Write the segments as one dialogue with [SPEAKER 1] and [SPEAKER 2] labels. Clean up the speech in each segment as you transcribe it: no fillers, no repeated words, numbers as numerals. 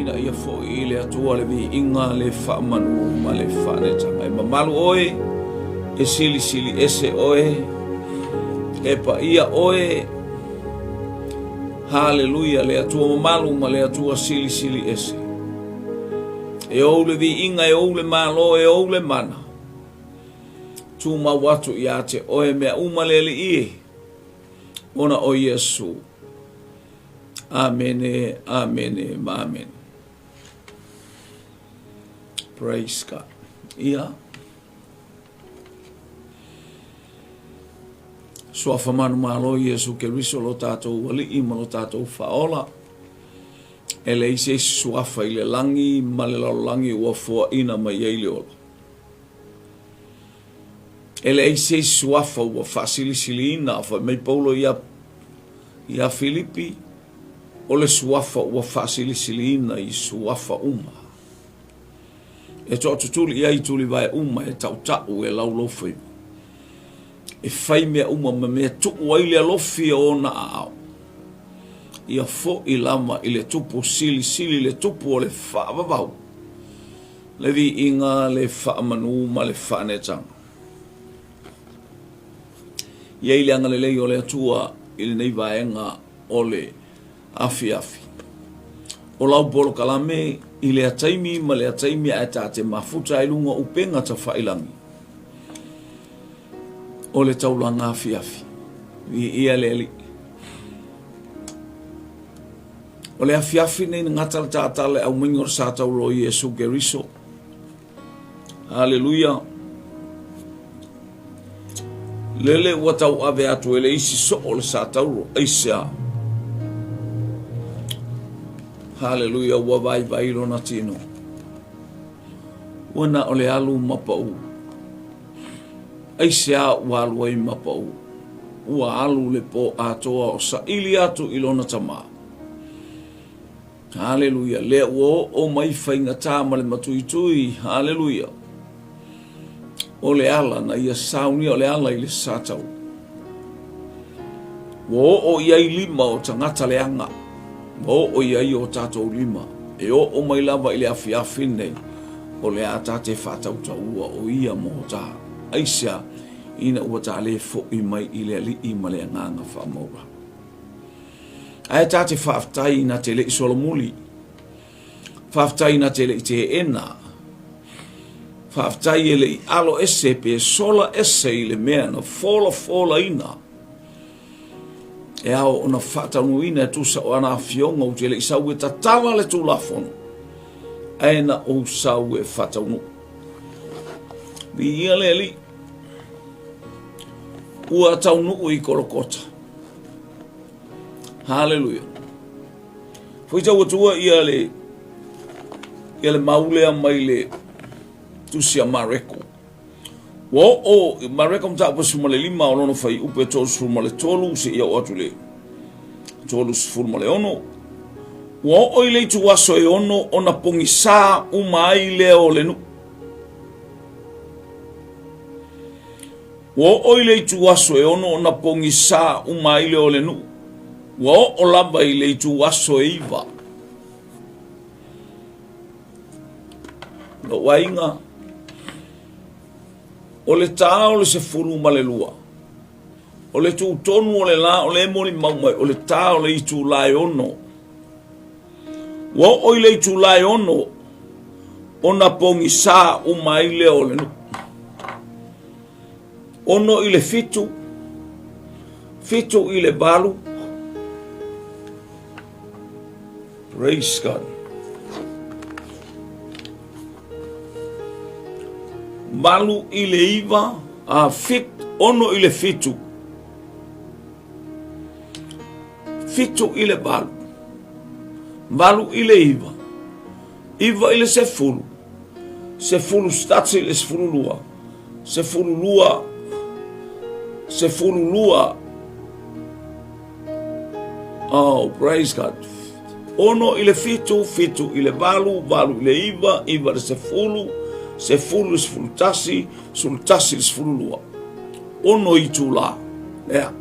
[SPEAKER 1] ina ia fo i le atua le vi inga le whaamanu ma le whaanetanga. E mamalu oe, e sili sili ese oe, e pa ia oe, haleluia, le atua mamalu ma le atua sili sili ese. E ou le vi inga, e ou le malo, e ou le mana. Tu ma watu ia te oe mea umalele ie, ona o Yesu. Amene, amene, amen. Praise God. Ia. Soafa manu malo Yesu ke riso lo tātou wali ima lo tātou faola. Ele ise soafa ile langi, male lau langi ua fua ina mai eile ola. Ele ise soafa ua fasili sili ina, fa mei paulo ia Filipi, ole suafa ua fasili sili ina i suafa uma. E toa tutuli ia i tuli vai uma e tau tau e lau lofi. E fai mea uma ma mea tuku waile lofi o na ao. Ia fo i lama i le tupu sili sili le tupu o le whaavavau. Le vi inga le whaamanu ma le whaanetanga. Ia i le anga le lei o le atua i le nei vaenga o le afi afi. O lau bolo kalame i le ataimi ma le ataimi a te mafuta i lunga upenga ta whailangi. O le taulanga afi afi. I ia le li. O le afi afi nei ngatala tātale au mingor sa tauro i Yesu Geriso. Hallelujah. Lele watau ave atu ele isi so o le sa tauro. Aisea. Hallelujah, wa vai vai lona tino. Wana ole alu mapau. Aisea wa alu ai mapau. Ua alu le po atoa o sa ili atu ilona tama. Hallelujah, le o mai whainga tā ma le matuitui. Hallelujah. O le ala na ia sauni o le ala i le sātau. O iai lima o tangata le anga. O iai o tātou lima. E o mai lava i le afi nei. O le ata te whātau taua o ia mo tā. Aisea ina ua tā le fo i mai i le li i ma le nganga whamaura. Ai tā te whaaftai na te le i solomuli. Whaaftai na te le i te ena. Whaaftai e le i alo ese pe sola ese i le mea na fola ina. E ao ona whaatanu ina e tusa o ana fionga o te le i sau e tatala le tulafono. Aina o sau e whaatanu. Vi ia le li. Ua taunu i kolokota. Hallelujah. Foi tau atua ia le maulea mai le tusia mareko. O mareko mta apa suma le lima olono fai upe tolu suma le tolu se ia o atu le tolu suma le ono. O i le tu aso e ono ona pongi sa umai le o le nu. O i le tu aso e ono ona pongi sa umai le o le nu. O lava i le tu aso e iwa. No wainga. O le tā o le se furu ma le lua. O le tu tonu o le la o le moni maumai. O le tā o le i tu lai ono. O i le tu lai ono. Ona pongi sa umai le o le nu. Ono i le fitu. Fitu i le balu. Praise God. Balu i le iwa, ono i le fitu. Fitu i le balu. Balu i le iwa. Iwa i le se fulu. Se fulu statsi le se fulu lua. Se fulu lua. Se fulu lua. Oh, praise God. Ono i le fitu, fitu i le balu, balu i le iwa le se fulu le se fulu tasi le se fulu lua. Ono i tu la. Lea.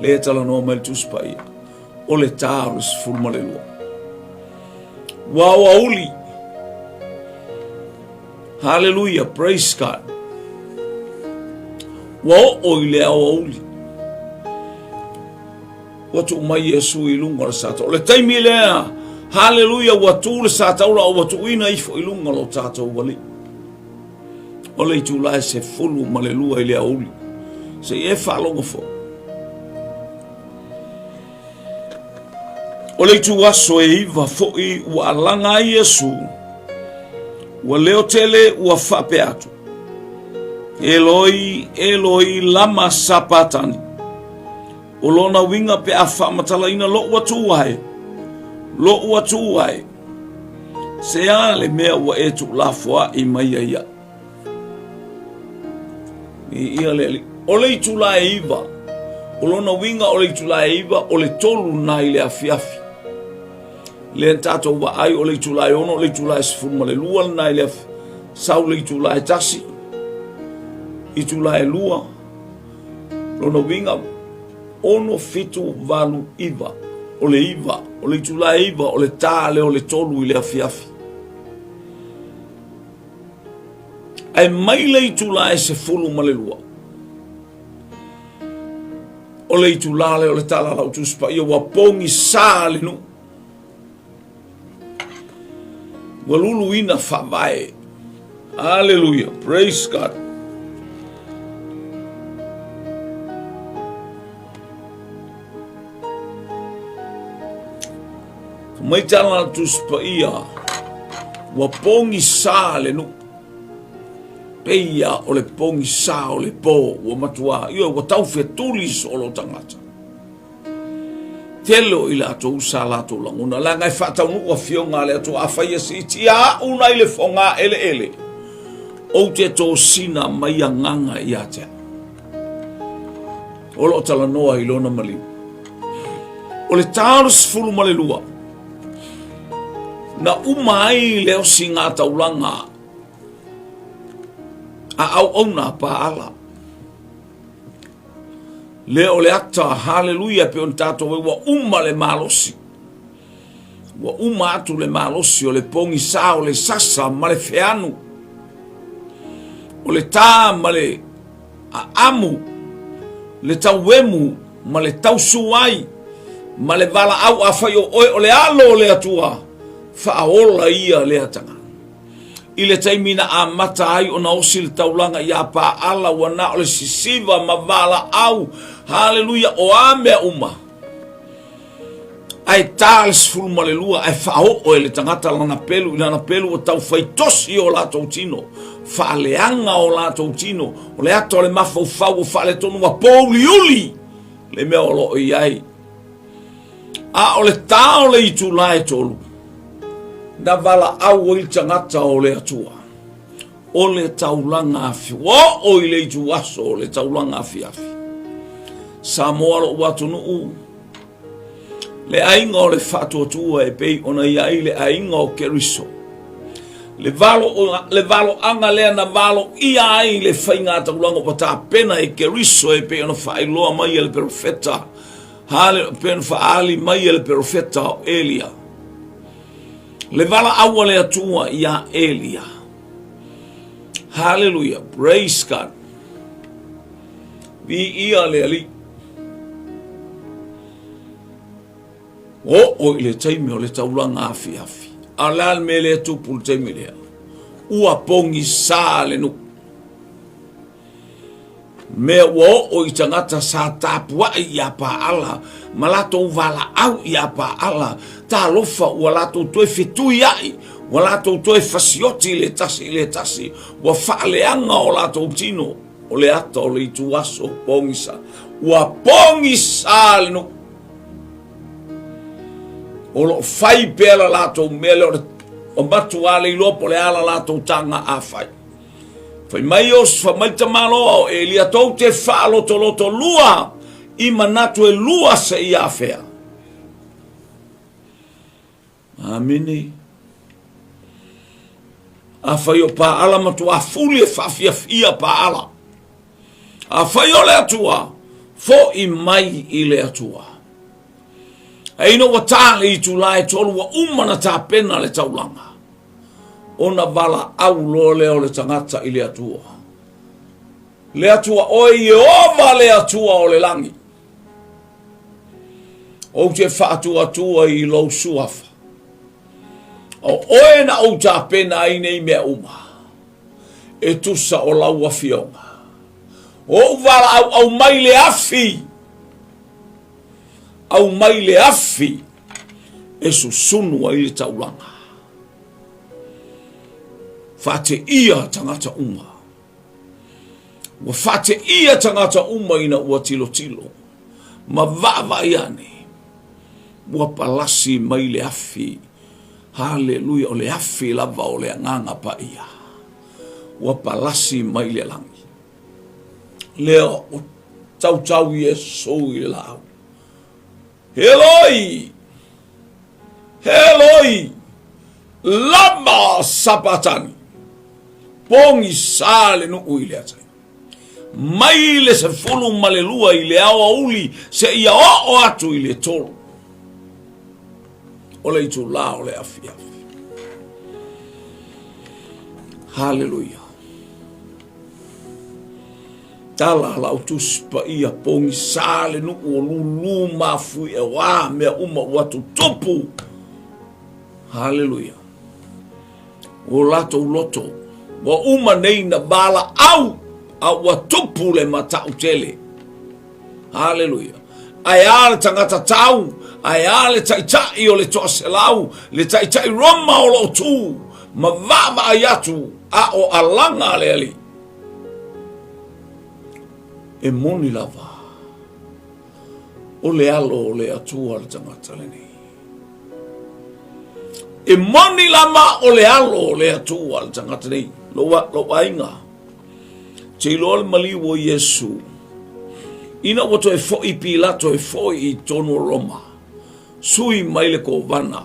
[SPEAKER 1] Lea tala no mai tu spaia. O le tā le se fulu ma le lua. Wawauli. Hallelujah, praise God. Wao ile wauli. Watu mai Yesu ilunga la sata. Ole taimi lea. Hallelujah, watu le sata ula o watu ina ifo ilunga lo tata wali. Ole itulai se fulu malelua ile auli. Se e falongo fo. Ole itu waso e iva fo i wa langa Yesu. Wa leo tele wa fape atu. Eloi, Eloi lama sapatani. Olona winga pe afa matala ina lo watu wai. Lo watu wai. Se ale mea wa etu lafoa i maiaia. Ia leli. Ole itu la iva. Olona winga ole itu la iva. Ole tolu na ile afiafi. Le tato wa ai ole itu la ono. Ole itu la sifurma le lua na ile afi. Sau le itu la tasi. Itu la lua. Lona winga. Ono fitu valu iva. Ole iva. Ole itu la iva. Ole tale ole tolu ile afiafi. Ai maile itu la se fulu malelua. Ole itu lale ole tala la utuspa ia wapongi sale nu. Walulu ina favae. Hallelujah. Praise God. Mai tala utuspa ia wapongi sale nu. Peia ole pongi sa ole po o matua io o tau fetulis o lo tangata telo ila to usala to languna la ngai fata nu o fionga le to afai si tia una ile fonga ele o te to sina mai nganga ia te o lo tala noa i lona mali o le taros fulu male lua na umai le o singa taulanga au ona pa ala le ole ata hallelujah pe on tato wa umma le malosi wa umma atu le malosi o le pongi sa o le sasa ma le feanu o le ta ma le amu le tauemu ma le tausuai ma le vala au afayo o le alo le atua fa ola ia le atanga ile taimina a mata ai ona osil taulanga ia pa ala wana ole sisiva mavala au hallelujah o ame uma ai tals ful malelua ai fao o ele tangata lana pelu o tau faitosi o la tino fa leanga o la tino o le ato le mafo fau fa le tonu wa poliuli le me o lo iai a ole ta ole itu lai tolu na vala au il tangata o le atua. O le taulanga afi. O ile itu aso o le taulanga afi. Samoa lo watu nuu. Le ainga o le fatu atua e pei ona iai le ainga o keriso. Le valo anga lea na valo iai le whainga taulanga pata pena e keriso e pei ona whailoa mai e le profeta. Hale pena whaali mai e le profeta o Elia. Le vala awa le atua ia Elia. Hallelujah. Praise God. Vi ia le ali. O ile taimi o le taulanga afi. Alal me le tupu le taimi lea. Ua pongi sa le nu. Me o i tangata sa tapua ia pa ala. Malato vala au ia pa ala. Ta lofa walato toe fitui ai. Walato toe fasioti le tasi. Wa faaleanga o lato tino. O le ata o le itu aso pongisa. Wa pongisa le no. O lo fai pela lato mele o matuale i lopo le ala lato tanga a fai. Fai mai os fa mai tamalo e li atou te falo to lua i manatu e lua se ia fea. Amini. A fai o pa ala matu a fuli e fia pa ala. A fai o le atua fo i mai i le atua. Aina wa tāle I tūlai tolu wa umana tā pena le taulanga. Ona vala au lo leo le tangata I le atua. Le atua o Yehova le atua o le langi. O te whaatua tua I lo suafa. O oe na o tā pena I nei mea uma. E tusa o laua fionga. O vala au mai le afi. Au mai le afi. E susunu I le taulanga. Fate ia tangata uma. Wa fate ia tangata uma ina ua tilo tilo. Ma vava iane. Wa palasi mai le afi. Haleluya o le afi lava o le anganga pa ia. Wa palasi mai le langi. Leo o tau tau Yesu I lau. Eloi! Eloi! Lama sabatani. Pongi sale no uile atai. Maile se fulu malelua I le awa uli se ia o atu I le tolu. Ole itu la ole afi afi. Hallelujah. Tala la utuspa ia pongi sale no lulu mafu e wa me uma watu topu. Hallelujah. O lato loto. Wa uma nei na bala au wa topu le mata utele. Hallelujah. Ayale tangata tau. Ayale taitai o le toase lau. Le taitai roma o lo tu. Ma vava ayatu. A o alanga le ali. E moni lava. O le alo o le atua le tangata le nei. E moni lama o le alo o le atua le tangata nei. Lo ainga. Te lo mali wo Yesu. Ina wato e foi Pilato e foi tono Roma. Sui mai le kovana.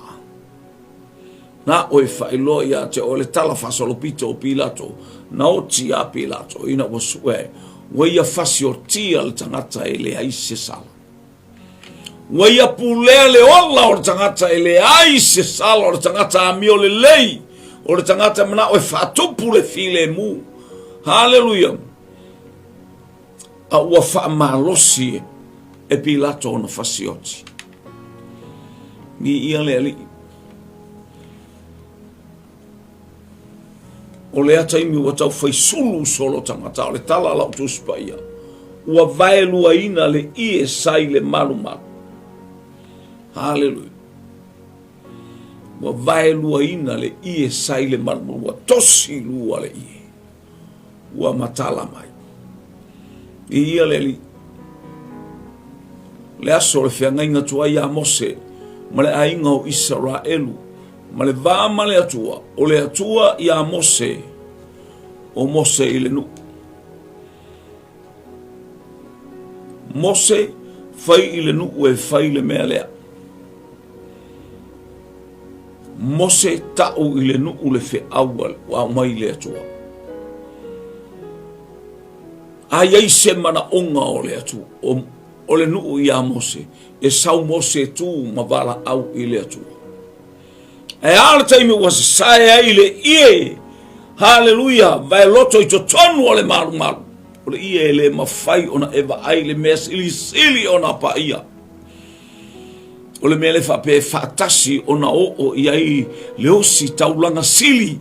[SPEAKER 1] Na o e failo ia te o le tala fasolopito o Pilato. Na o tia Pilato. Ina wasue. Waia fasio tia le tangata e le aise sala. Waia pulea le ola o le tangata e le aise sala o le tangata amio le lei. O le tangata mana o e fatupu le file mu. Hallelujah. A ua wha malosi e Pilato ona fasioti. Ni ia le ali. O le ata imi ua tau fai sulu solo tangata o le tala lau tuspa ia. Ua vaelua ina le ie sai le malu malu. Hallelujah. Ua vaelua ina le ie sai le malu malu. Ua tosi lua le ie. Ua matala mai. Ia le li. Le aso le whiangainga tua ia Mose. Ma le ainga o Israelu. Ma le vāma le atua. O le atua ia Mose. O Mose I le nu. Mose fai I le nu e fai le mea lea. Mose tau I le nu le fe awal. Wa mai le atua. Ai se mana onga o le atu. O le nuu ia Mose. E sau Mose tu ma wala au I le atu. E ala taimi was sae ai le ie. Hallelujah. Vai loto I tonu o le maru maru. O le ie le mawhai ona eva ai le mea sili ona pa ia. O le mea le whape whaatasi ona o iai le osi taulanga sili.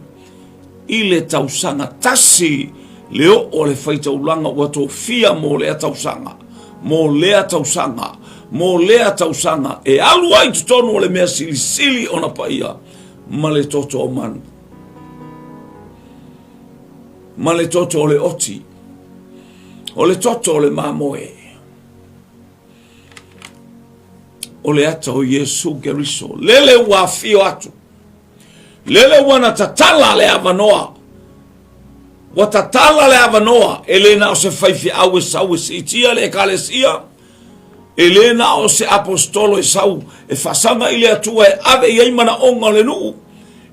[SPEAKER 1] I le tausanga tasi. Leo o le whaita ulanga ua tō fia mō lea tausanga. Mō lea tausanga. Mō lea tausanga. E alua I tutonu o le mea sili ona paia. Ma le toto o manu. Ma le toto o le oti. O le toto o le mamoe. O le ata o Yesu Keriso. Lele ua fio atu. Lele wana tatala le avanoa. Watatala le avanoa, elena o se faifi au e sau e se itia le ekalesia, elena o se apostolo e sau, e fasanga ile atua e ave i eimana onga le nuu,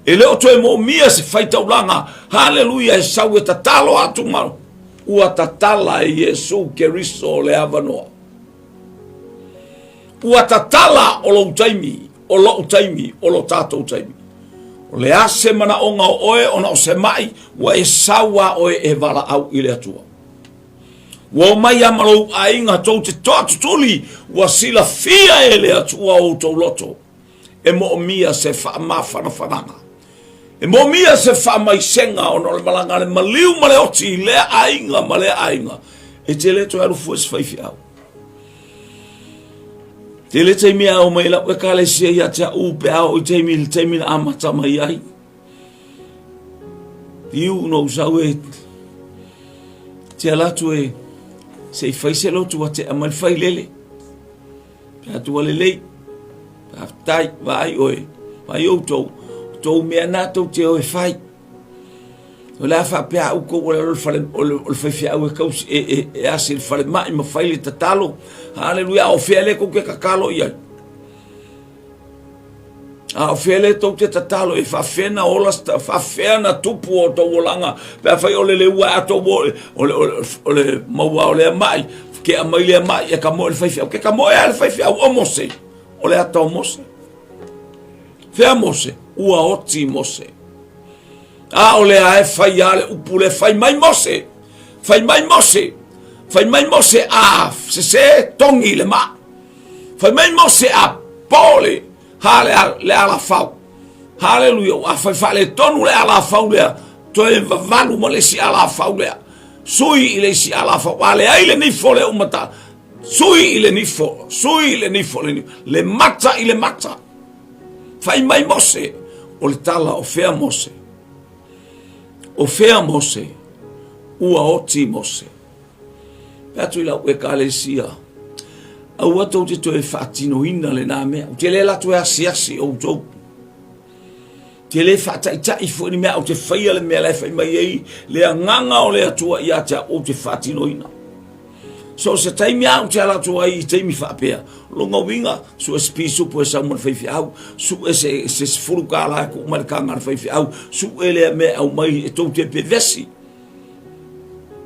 [SPEAKER 1] ele o toe mo mia se faita ulanga, haleluia e sau e tatalo atu maru, ua tatala e Yesu Keriso le avanoa. ua tatala o lo taimi, o lo taimi, o lo tātou taimi. O le ase mana o ngā oe, ona o se mai, wa e sawa oe e wala au i le atua. Wa mai amalou a inga tau te toa tutuli, wa sila fia e le atua o tau loto. E mo mia se wha ma whanawhananga. E mo mia se wha mai senga o no le malanga le maliu ma le oti, le ainga ma le ainga. E te le to aru fues whaifi au. Te le teimi au mai la ue kale sia ia te au pe au i teimi na amata mai ai. Iu no usau e te alatu e se i whaise lotu a te amal whai lele. Pea tua le lei. Pea tai vai oe. Vai au tau. Tau mea nā tau te oe whai. O la wha pea au kou o le whaiwhi au e kausi e asi le whare mai ma whaile ta talo. Hallelujah, o whea le kou ke kakalo iai. O whea le tau te tatalo e whawhena olas, whawhena tupu o tau olanga. Pea whai o le ua ato o le maua o le mai. Ke a mai le mai e ka moe le whaiwhi au. Ke ka moe le whaiwhi au o mose. O le ato mose. Whea mose, ua oti mose. O le ae whai ale upu le whai mai mose. Whai mai mose. Whai mai mose a se tongi le ma. Whai mai mose a pole. Ha le ala whau. Hallelujah. A whai whale tonu le ala whau lea. Toe vavalu ma le si ala whau lea. Sui i le si ala whau. A le aile nifo le umata. Sui i le nifo. Sui i le nifo. Le mata i le mata. Whai mai mose. O le tala o whea mose. O whea mose. Ua oti mose. Pea tui lau e ka le sia. Au atou te toe whaatino ina le nā mea. O te le la toe asiasi o tau. Te le whaataitai fo ni mea o te whaia le mea le whai mai ei. Le nganga o le atua i atea o te whaatino ina. So se taimi au te ala tua i taimi whaapea. Longa winga, su e spisu po e saumana whaifi au. Su e se furu ka ala ko umarikanga na whaifi au. Su e lea mea au mai e tau te pevesi.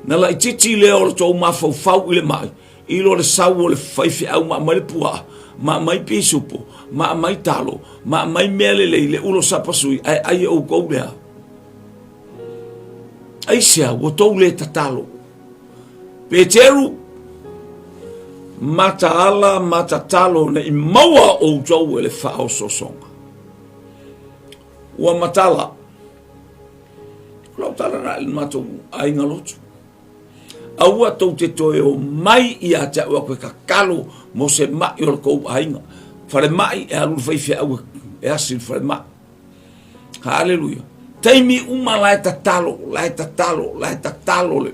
[SPEAKER 1] Nala i titi leo le tau mawhau whau i le mai. I lo le sau o le whaifi au ma mai le pua. Ma mai pisupo. Ma mai talo. Ma mai mea le ulo sapasui. Ai au kou lea. Ai sea, o tau le tatalo. Peteru. Mata ala, mata talo na i maua o tau e le whao sosonga. Ua matala. Lau tala na il matou ainga lotu. Aua tau te toe o mai i a te ua koe kakalo mo se mai o le kou ainga. Whare mai e alu whaiwhi au e asil whare mai. Hallelujah. Taimi uma lai tatalo, lai tatalo, lai tatalo le.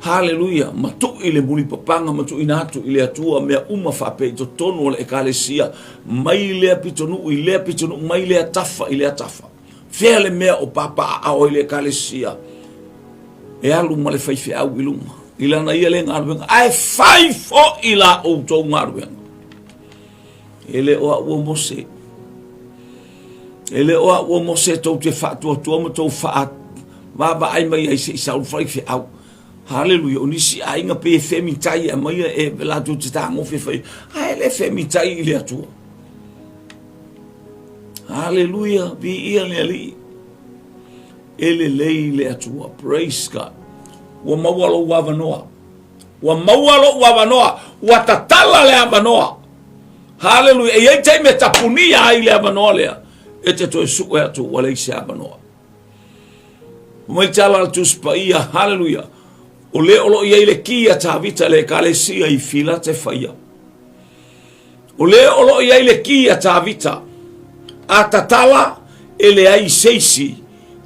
[SPEAKER 1] Hallelujah. Matu i le muli papanga, matu i natu i le atua mea uma whape i to tonu o le ekalesia. Mai lea pitonu, i lea pitonu, mai lea tafa, i lea tafa. Whea le mea o papa a o i le ekalesia. E alu ma le whaiwhi au i lunga. I lana ia le ngaruenga. Ai whai fo i la o tau ngaruenga. E le oa ua mose. E le oa ua mose tau te whaatua tua ma tau whaat. Waba ai mai ai se i sauru whaiwhi au. Hallelujah. O nisi a inga pe e whemi tai a mai e la tu te tango whewhai. Ai le whemi tai i le atua. Hallelujah. Bi ia le ali. Ele lei le atua. Praise God. Ua maualo wavanoa. Ua maualo wavanoa. Ua tatala le avanoa. Hallelujah. E ei te me tapunia ai le avanoa lea. E te toi suko e atu wale se avanoa. Mai tala al tu spaia. Hallelujah. O le olo i le kia ta vita le kalesia i fila te whaia. O le olo i le kia ta vita. A tatala ele ai seisi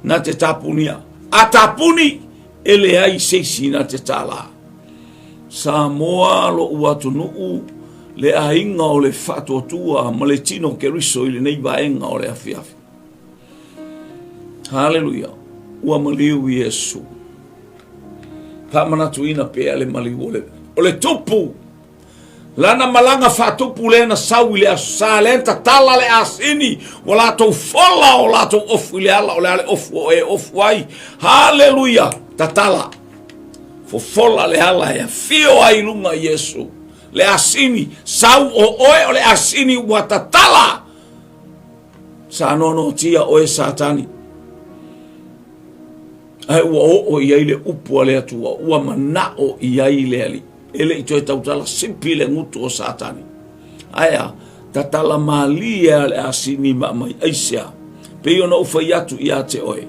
[SPEAKER 1] na te tapunia. A tapuni ele ai seisi na te tala. Sa moa lo uatu nuu le ainga o le whatua tua ma le tino ke riso i le nei vaenga o le afiafi. Hallelujah. Ua maliu Yesu. Pamana tuina pe le maliu o le tupu. Lana malanga whatupu le na sau i le asalenta tala le asini. O lato fola o lato ofu i le ala o le ale ofu o e ofu ai. Hallelujah. Tatala. Fo fola le ala e fio ai lunga Yesu. le asini sau o oe o le asini ua tatala sa nono tia oe satani ai ua o iai le upu ale atua ua manao iai le ali ele i toi tautala simpi le ngutu o satani aya tatala malia le asini mai aisia pe yo no ufai atu ia te oe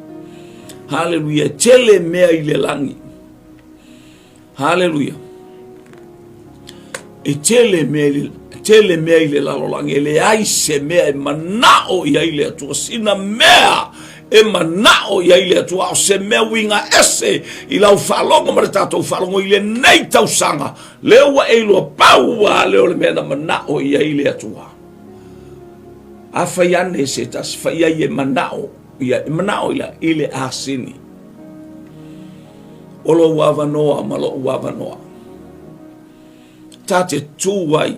[SPEAKER 1] haleluya tele mea i le langi haleluya e tele mea i le lalolangi e le aise mea e manao i aile atua sina mea e manao i aile atua o se mea winga ese i lau whalonga ma le tatou whalonga i le nei tausanga lewa e loa paua leo le mea na manao i aile atua a whaiane se tas whaiai e manao i le asini olo uavanoa malo uavanoa tate tuai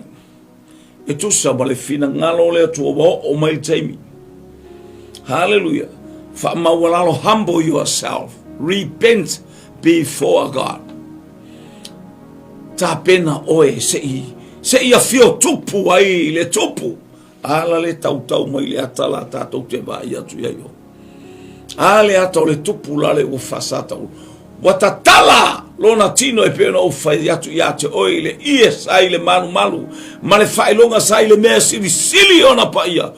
[SPEAKER 1] e tusa ma le fina ngalo le atua o mai taimi hallelujah fa mawalalo humble yourself repent before God tapena oe se ia fio tupu ai le tupu ala le tautau mai le atala tatou te vai atu ia yo ale ato le tupu la le ufasata watatala lona tino e pena o fai atu ia te oe le ie sai le malu ma le fai longa sai le mea sili ona pa ia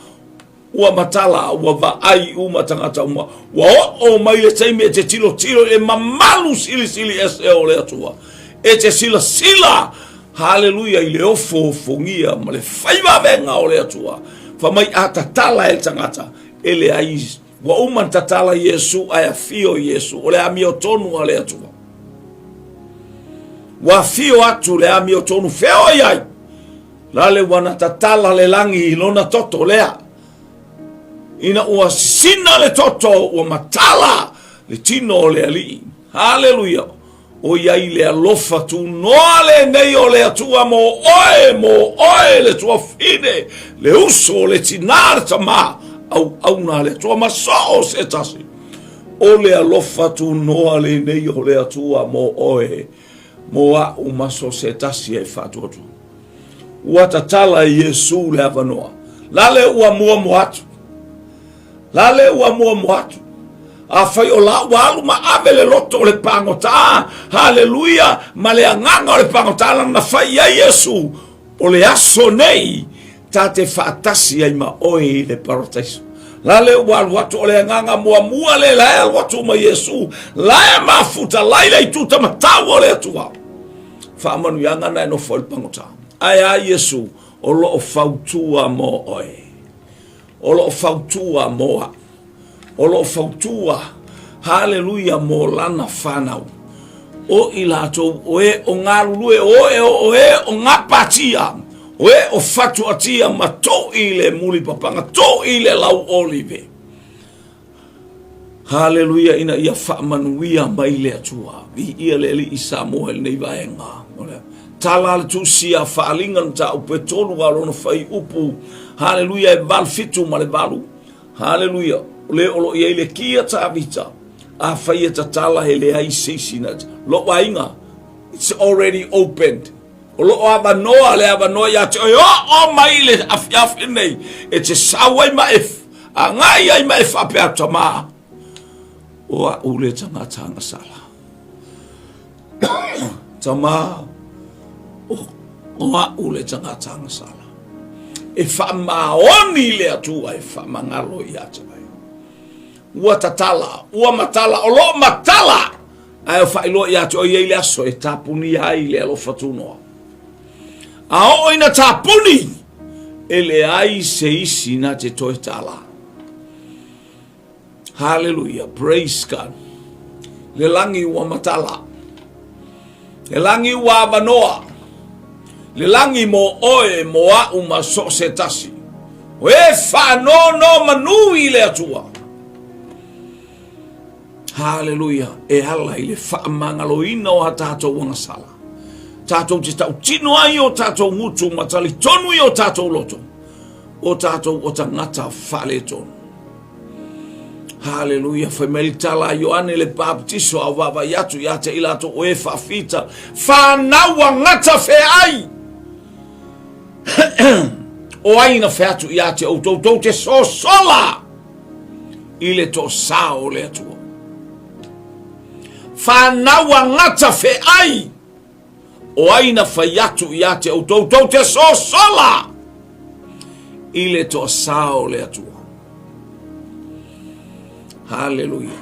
[SPEAKER 1] ua matala ua vaai uma tangata uma ua o mai le taimi e te tilo le mamalu sili ese o le atua e te sila haleluya i le ofo fongia ma le fai vavenga o le atua fa mai atatala e tangata ele ai wa uma tatala Yesu ai fio Yesu o le amio tonu o le atua wa fio atu le amio tonu feo ai lale wana tatala le langi lona toto lea ina ua sina le toto ua matala le tino le ali haleluya o iai le alofa tu noa le nei o le atua mo oe le tua fine le uso le tinar tama au na le tua maso se tasi o le alofa tu noa le nei o le atua mo oe mo a umaso se tasi e fatuatu ua tatala Yesu le avanoa lale ua mua moatu a fai o la walu ma avele loto le pangota haleluya ma le anganga le pangota na fai ya Yesu o le aso nei tate fatasi ai ma oi le parotaiso la le walu watu o le anganga mua le la watu ma Yesu la ma futa la ile tuta matawo le atua fa manu yanga na no fol pangota aya Yesu o lo fautua mo oi o lo fautua moa o lo fautua haleluya mo lana fanau o ilato oe o ngalue oe o ngapatia oe o fatu atia mato ile muli papanga to ile lau olive haleluya ina ia fa manuia maile atua vi ia le i Samuel nei vaenga tala tu sia falingan ta upetonu walono fai upu haleluya e valfitu male balu haleluya le olo ia ile kia tavita a fai tatala hele ai sesinat lo wainga it's already opened lo aba noa ya te o maile afiaf nei it's sawai ma if angai ai ma if ape atama o a ule tanga sala tama o a ule tanga sala e fa maoni le atua e fa mangalo ia te ua tatala, ua matala, o lo matala ai o whailo ia te o iei le aso e tapuni ai le alo fatunoa a o ina tapuni e le ai se isi na te toi tala hallelujah, praise God le langi ua matala le langi ua abanoa le langi mo oe mo a uma so se tasi o e whanono manui le atua hallelujah e ala ile fa mangaloina o tatou wanga sala tatou te tau tino ai o tatou ngutu matali tonu i o tatou loto o tatou o tangata fale tonu hallelujah fa melitala Yohane le baptiso a wava yatu yate ilato o e fa fita fa nawa ngata fe ai o aina featu ia te o te so sola i le to sa o le atua. Whanaua ngata fe ai o aina whaiatu ia te o te so sola i le to sa o le atua. Hallelujah.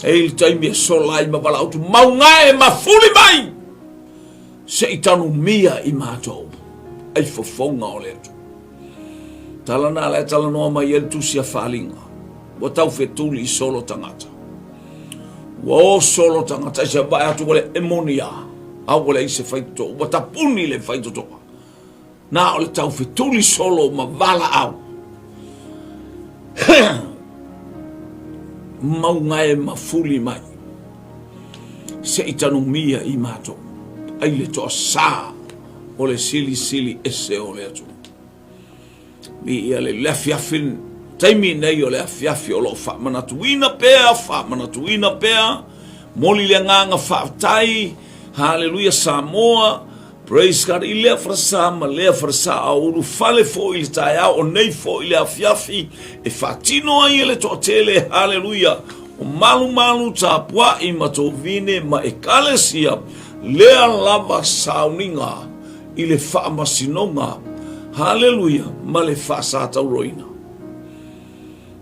[SPEAKER 1] Eil taimi e sola i mawala autu maunga e mafuli mai se itanu mia i mātou ai fofonga o le atu. Talana le talanoa mai el tusia whalinga wa tau fetuli i solo tangata. Wa solo tangata se bai atu wale emonia au wale ise whaito wa tapuni le whaito toa. Na o le tau fetuli solo ma wala au. Maunga e mafuli mai se itanu mia i mātou ai le toa sa o le sili ese o le atu. Mi ia le lefiafin taimi nei o le afiafi o lo whamanatuina pea moli le nganga whaatai, hallelujah, Samoa, praise God, i lea frasa ma lea frasa a uru fale fo i le tae au o nei fo i le afiafi e whaatino ai le toa tele, hallelujah, o malu tāpua i matovine ma e kalesia lea lava sauninga i le whaamasinonga, hallelujah, ma le whaasata uroina.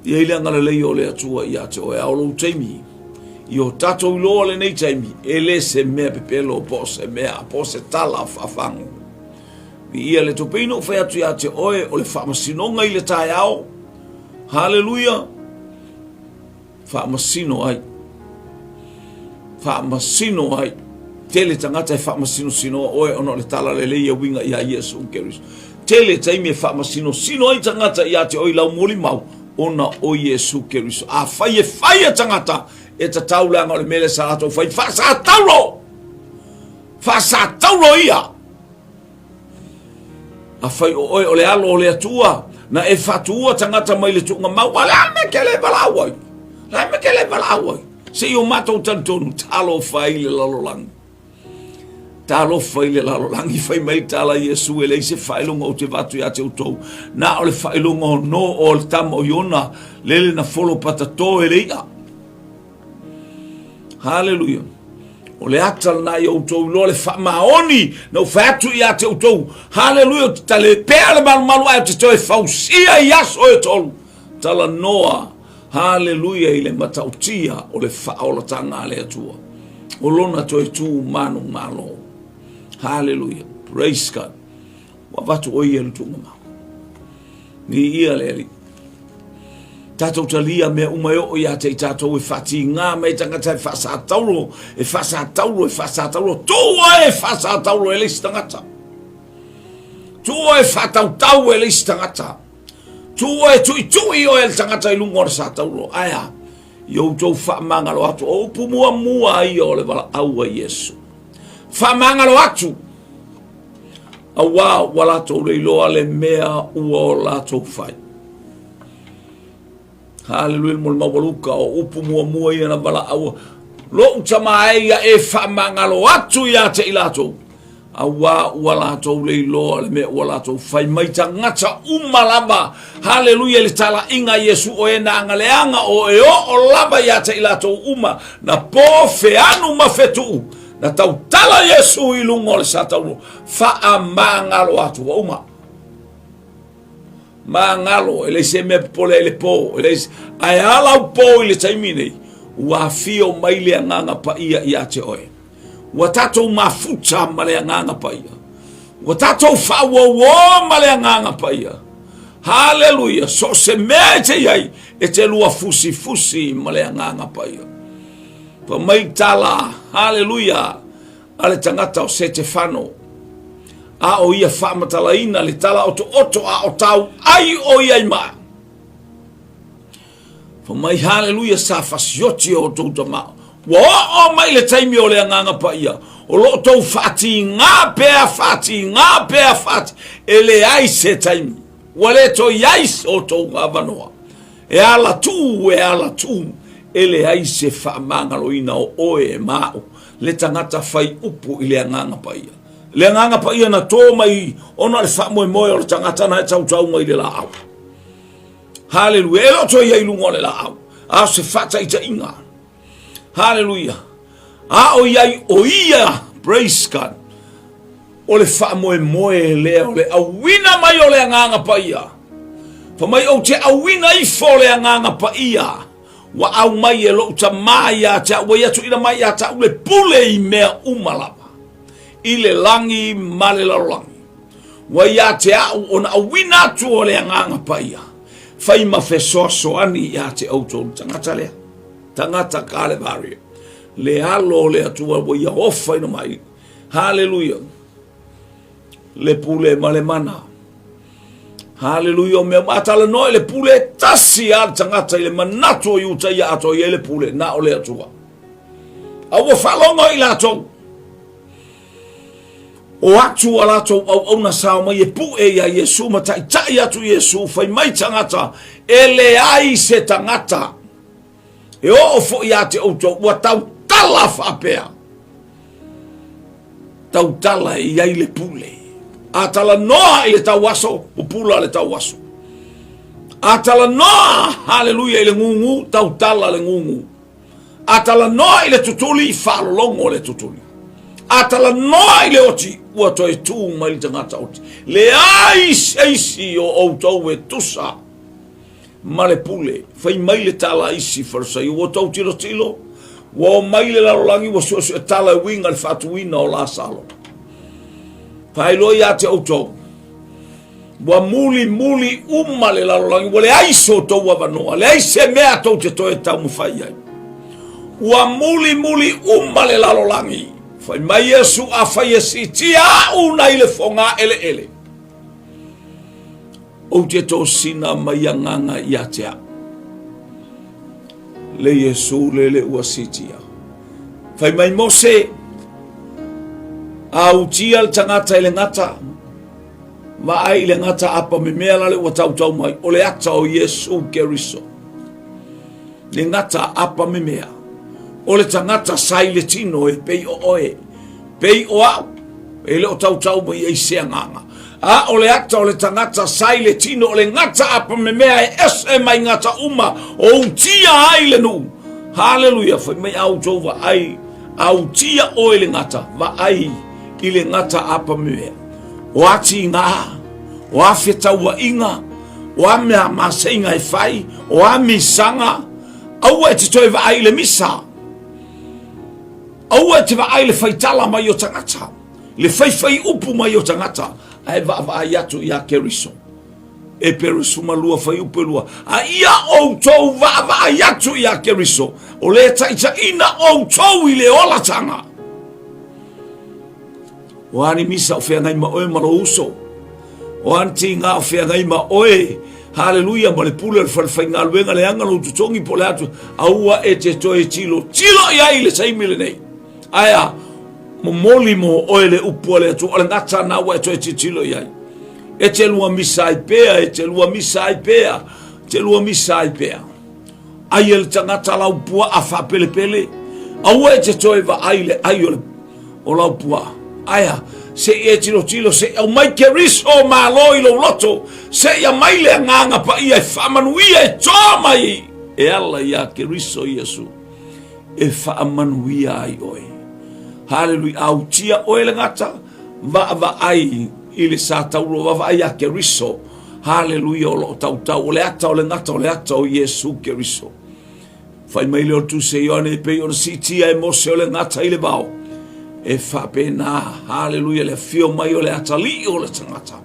[SPEAKER 1] Ia ile ngale lei o le atua i ate o e aolo teimi. I o tato uloa le nei teimi, e le se mea pepelo po se mea, po se tala whafangu. Ia le topeino whai atu i ate oe o le whaamasinonga i le tae ao, hallelujah, whaamasino ai. Whaamasino ai. Tele tangata e whaamasino sino oe ono le tala le leia winga i a Yesu Keris. Tele taimi e whaamasino sino ai tangata i ate oi lau moli mau ona o Yesu Keris. A whai e tangata e ta taulanga o le mele sa ato whai whaasa tauro ia. A whai oe o le alo o le atua na e whatua tangata mai le tunga mau. La me ke le balawai. Se i o matou tantonu talo whai le lalolangi. Talo whaile lalo langi whai mai tala Yesu e leise whailunga o te watu ia te utou. Na o le whailunga o no o le tama o iona lele na folo patato e leia. Hallelujah. O le atal na i utou lo le whamaoni na o whatu ia te utou. Hallelujah. Tale pea le malu ai o te toe whausia i aso e tolu. Tala noa. Hallelujah i le matautia o le whaolatanga le atua. O lona toe tu manu malo. Hallelujah. Praise God. Wawatu o ia lutunga mau. Ni ia leli. Tatou talia mea umeo o ia te tatou e whati ngā mei tangata e whasa tauro. E whasa tauro. Tua e whasa tauro e leisi tangata. Tua e whatau tau e leisi tangata. Tua e tui o e tangata i lungo o sa tauro. Aia. Iou tau whaamangalo atu. O pumua i o le wala aua Yesu. Whamangalo atu. Awa walato leiloa le mea ua o lato whai. Hallelujah mo le mawaluka o upu mua i ana wala aua. Lo utamaia e whamangalo atu ia te ilato. Awa walato leiloa le mea ua lato whai. Mai tangata umalama. Hallelujah le tala inga Yesu o e na angaleanga o e o lava ia te ilato uma. Na po feanu mafetu. Na tau tala Yesu i lungo le sa tau wha mangalo atu wa uma. Mangalo, ele se me pole ele po, ele se ai ala po ile taimine. Wa fio mai le nganga pa ia te oe. Wa tatou mafuta male nganga pa ia. Wa tatou fa wo male nganga pa ia. Hallelujah. So se mete ai e te lua fusi male nganga pa ia. Pa mai tala, hallelujah, ale tangata o Stefano. A o ia whamatalaina le tala o oto a o tau ai o ia ima. Pa mai hallelujah sa fasioti o touta mao. Wa o mai le taimi o le anganga pa ia. O lo tau fati ngā pea fati. Ele ai se taimi. Wale to iais o tou avanoa. E ala tu. Ele ai se whaamangalo ina o oe mao. Le tangata whai upu i le anganga pa ia. Le nganga pa ia na tō mai ona le wha moe moe o le tangata na e tau mai le la au. Hallelujah. E loto ia ilungo le la au. A se whata ita inga. Hallelujah. A o iai o ia, praise God. O le wha moe moe lea o le awina mai o le nganga pa ia. Pa mai o te awina i fo le nganga pa ia. Wa au mai e lo ta mai a te awai atu ina mai a ta ule pule i mea umalapa. Ile langi male la langi. Wa ia te au ona awina atu o le nganga pa ia. Fai ma fe so ani ia te auto tangata lea. Tangata kale bari. Le alo le atua wa ia ofa ina mai. Hallelujah. Le pule male mana. Hallelujah. Me matala no le pule tasi a tangata ile manato yuta ia ato ia le pule na o le atua. Awa falonga ila ato. O atu alato au na sao mai e pu e ya Yesu matai tai atu Yesu fai mai tangata ele ai se tangata e o fo ia te auto wa tau tala fapea tau tala ia ile pule atala noa ile tau waso o pula le tau waso atala noa haleluya ile ngungu tau tala le ngungu atala noa ile tutuli falo longo le tutuli atala noa ile oti ua toi tu mai le tangata oti. Le aisi o autou e tusa. Ma le pule. Fai mai le tala isi farsai. Ua tau tilo. Ua mai le larolangi ua suasu e tala e winga le fatuina o la salo. Fai lo ia te autou. Ua muli uma le larolangi. Ua le aisi o tau avanoa. Le aisi e mea tau te toi e tau mufai ai. Ua muli uma le larolangi. Fai mai Yesu a fai esi tia una ile fonga ele. O te to sina mai nganga ia tea. Le Yesu le ua sitia. Fai mai Mose a utia le tangata ile ngata. Ma ai ile ngata apa me mea lale ua tau mai. O le ata o Yesu Keriso. Le ngata apa me mea. O le tangata sai le tino e pei o oe. Pei o au. E le o tau mai e sea nganga. A o le ata o le tangata sai le tino o le ngata apa me mea e ese mai ngata uma. O utia ai le nu. Hallelujah. Fai mai au tau va ai. Au tia o le ngata. Va ai i le ngata apa me mea. O ati ngā. O afia tau wa inga. O a mea maseinga e fai. O a misanga. Au e te toi va ai le misa. Au e te va ai le faitala mai o tangata. Le fai upu mai o tangata. Ai va ai atu ia Keriso. E perisuma lua fai upu lua. A ia o tau va ai atu ia Keriso. O le taita ina o tau i le ola tanga. O ani misa o fea ngai ma oe maro uso. O anti ngā o fea ngai ma oe. Hallelujah, ma le pule le falfai ngā luenga le anga lo tutongi po le atu. Aua e te toe tilo. Tilo ia i le saimile nei. Aya, mo moli mo oe le upu le atu. Ole ngata na ua e toe tilo ia i. E te lua misa i pea, e te lua misa i pea. Te lua misa i pea. Ai e le tangata lau pua a wha pele pele. Aua e te toe va ai le ai o lau pua. Aya, se e tilo se au mai Keriso ma loi lo loto se ia mai le nganga pa ia whamanuia e tō mai e ala ia Keriso Yesu e whamanuia ai oe. Hallelujah, au tia oe le ngata va ai i le sa tauro va ai a Keriso. Hallelujah, o lo tau o le ata o le ngata o le ata o Yesu Keriso. Fai mai le o tu se ione e pe o si tia e mose o le ngata i le bao. E whapena, hallelujah, le fio mai o le atali o le tangata.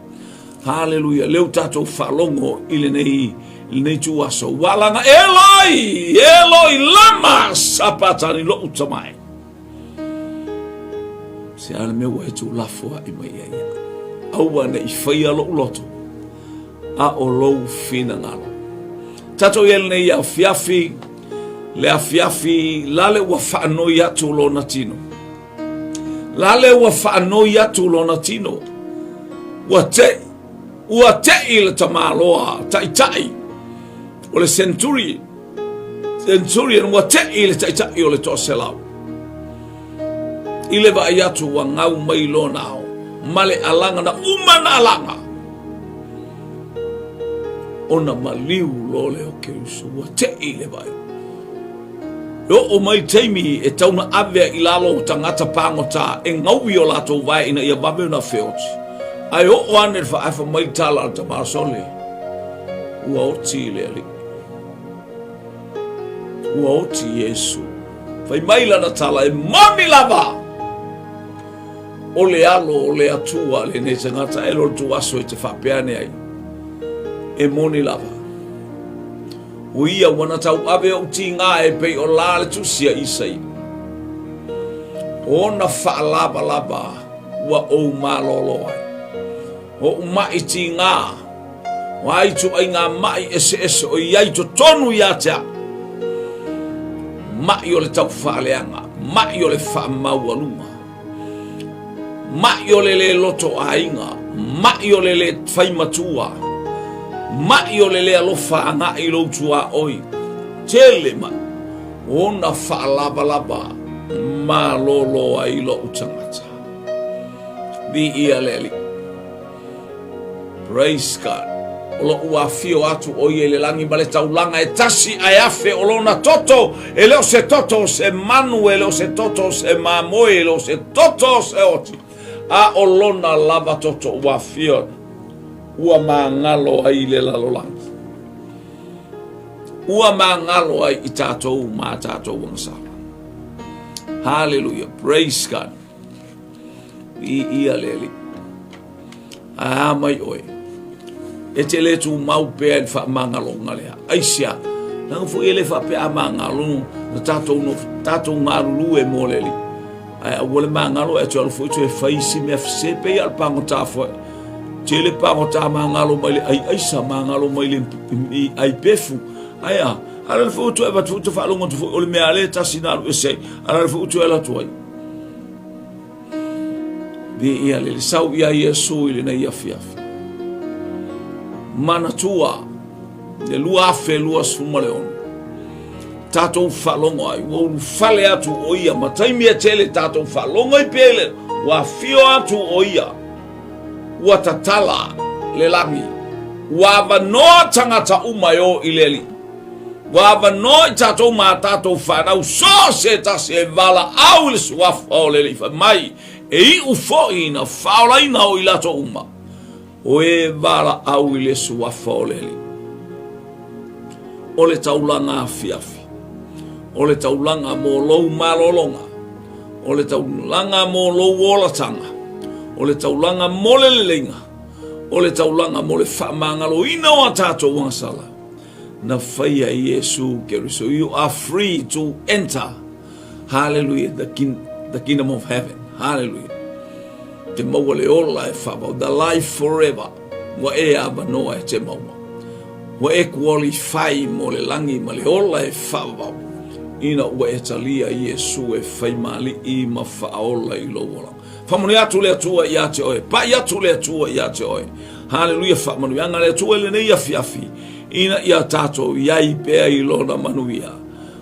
[SPEAKER 1] Hallelujah, leo tatou whalongo i le nei tu aso. Walanga, Eloi, lama sapatani lo utamai. Se ale me wa tu lafua i mai ia. Aua nei whaia lo uloto. A o lou fina ngalo. Tatou ele nei au fiafi, le a fiafi, lale ua whaanoi atu lo natino. Lale ua whaanoi atu lona tino. Ua te i le tamaloa, tai. O le centurion ua te i le tai o le toa selau. I le vai atu wa ngau mai lona au. male alanga na umana alanga. Ona maliu lo leo ke usua te ile vai. Yo o mai teimi e tauna avea ilalo tangata pangota e ngauwi o lato vai ina ia babe na feoti. Ai o ane fa afa mai tala ta masole. Ua oti leli. Ua oti Yesu. Fai maila na tala e moni lava. O le alo o le atua le ne tangata e lo tu aso e te whapeane ai. E moni lava. Uia wana tau awe o ti ngā e pei o lale tu sia isai. O na wha lava lava ua o malolo ai. O mai ti ngā. Wai tu ai ngā mai ese ese o iai to tonu ia tea. Mai o le tau whaaleanga. Mai o le wha maualuma. Mai o le loto ainga. Mai o le whaimatua. Mai o le alofa anga i loutua oi. Tele mai. Ona wha laba laba. Ma lolo ai lo utangata. Di ia leli. Praise God. Olo ua fio atu oie le langi ma le taulanga e tasi ai afe olona toto. E leo se toto se manu e leo se toto se mamoe e leo se toto se oti. A olona lava toto ua fio. Ua mangalo ai le lalolanga. Ua mangalo ai i tātou ma tātou wangsala. Hallelujah. Praise God. I ia leli. A mai oi. E te le tu mau pea i wha mangalo ngalea. Aisia. Nang fu ele wha pea mangalo na tātou ngarulu e moleli. Ai a wale mangalo e tu alfu tu e whaisi mea fsepe i alpango tāfoi. Tele pango ta mangalo mai ai aisa mangalo mai le ai pefu aya ala fu tu eba tu fa longo tu o le me ale ta sinalu ese ala fu tu ela tu ai di ia le sau ia Yesu ile na ia fiafi mana tua le lua fe lua suma leon tato fa longo ai wo fale atu oia matai mi tele tato fa longo i pele wa fio atu oia ua tatala le langi. Ua no tangata umayo ileli. Ua no tato ma tato whanau so se ta se vala au le suafa o le lifa mai. E i ufo ina whaola ina o ilato uma. O e vala au le suafa o le li. O le taulanga fiafi. O le taulanga mo lou malolonga. O le taulanga mo lou olatanga. O le taulanga mole le lenga. O le taulanga mole whamangalo ina o atato wansala. Na whaia Yesu keriso. You are free to enter. Hallelujah. The kingdom of heaven. Hallelujah. Te maua le ola e whabau. The life forever. Wa e aba noa e te maua. Wa e qualify mo le langi ma le ola e whabau. Ina ua e talia Yesu e whaimali i ma whaola i lo wala. Famanu ya tule atua ya te oe. Pa ya tule atua ya te oe. Hallelujah. Famanu ya ngale atua le nei ya fiafi. Ina ya tato ya i pea i lona manuia.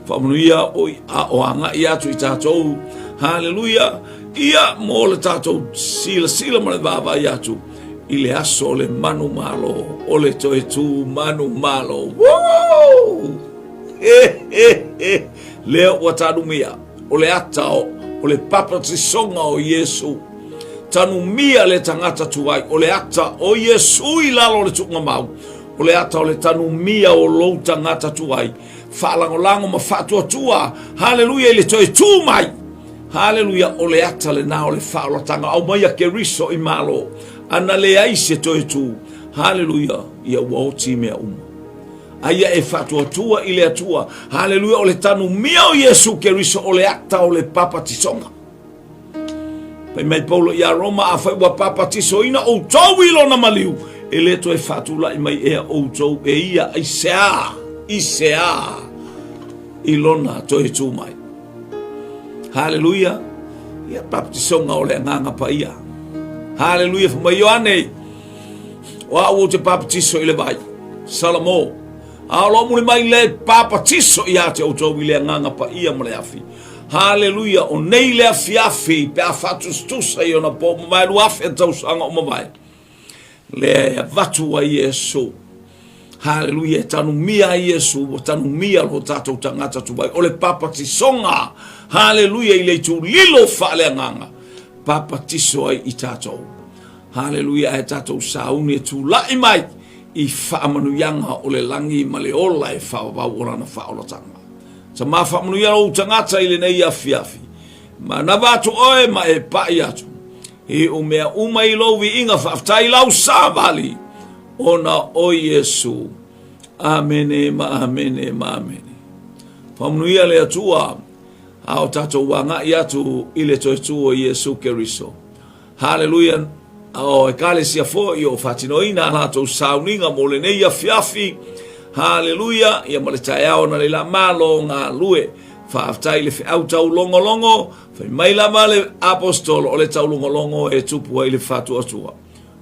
[SPEAKER 1] Famanu ya oi a oanga ya tu i tato. Hallelujah. Ia mo le tato sila mo le baba ya tu. Ile aso le manu malo. O le toe tu manu malo. Wow! Leo watanumia. O le atao. O le papa tisonga o Yesu. Tanu mia le tangata tuai. O le ata o Yesu i lalo le tunga mau. O le ata o le tanu mia o lou tangata tuai. Whaalangolango ma whaatua tua. Hallelujah le toi tu mai. Hallelujah o le ata le nao le whaalatanga. Au mai a keriso i malo. Ana le aise toi tu. Hallelujah ia wauti mea Aya e fatua tua ile atua. Hallelujah o le tanu mia o Yesu keriso o le ata o le papa tisonga. Pai mai paulo ia Roma a fai wa papa tiso ina o tau ilo na maliu. E leto e fatula i mai ea o tau e ia isea. Ilona to e tu mai. Hallelujah. Ia papa tisonga o le nganga pa ia. Hallelujah. Fuma Ioane. Wa o te papa tiso ile vai. Salamo. Alo muli mai le papa tiso ia te o tau ile nganga pa ia mo le afi. Haleluia, o nei lea fiafi, pe a fatustusa i ona po mawai luafi e tausanga o mawai. Lea vatu a Yesu. Haleluia, e tanu mia a Yesu, o tanu mia lo tatou tangata tubai. O le papa tisonga, haleluia, i le tu lilo whaale nganga. Papa tiso ai i tatou. Haleluia, e tatou sauni e tu lai mai, i whaamanuyanga o le langi ma le ola e whaawau orana whaolatanga. Sa ma whaamanuyanga o tangata i le nei a fiafi. Ma na watu oe ma e pai atu. E o mea umai lovi inga whaaftai lau sāvali. Ona o Yesu. Amene ma amene ma amene. Whaamanuyanga le atua. Ao tatou wanga i atu i le toetu o Yesu Keriso. Hallelujah. O e kale sia fo i o whatinoina ala tau sauninga mo le nei a fiafi. Hallelujah. Ia male tae ao na le la malo ngā lue. Whaaftai le au tau longo. Whai mai la male apostol o le tau longo e tupu ai le whatu atua.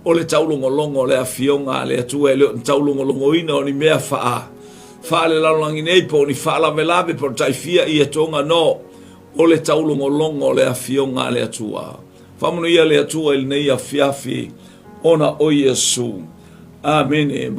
[SPEAKER 1] O le tau longo le a fionga le atua e le tau longo ina o ni mea whaa. Wha le lalangi nei po ni wha la velave por tai fia i e tonga no. O le tau longo le a fionga le atua. Whamunuia le atua il nei a fiafi ona o Yesu. Amen. Amen.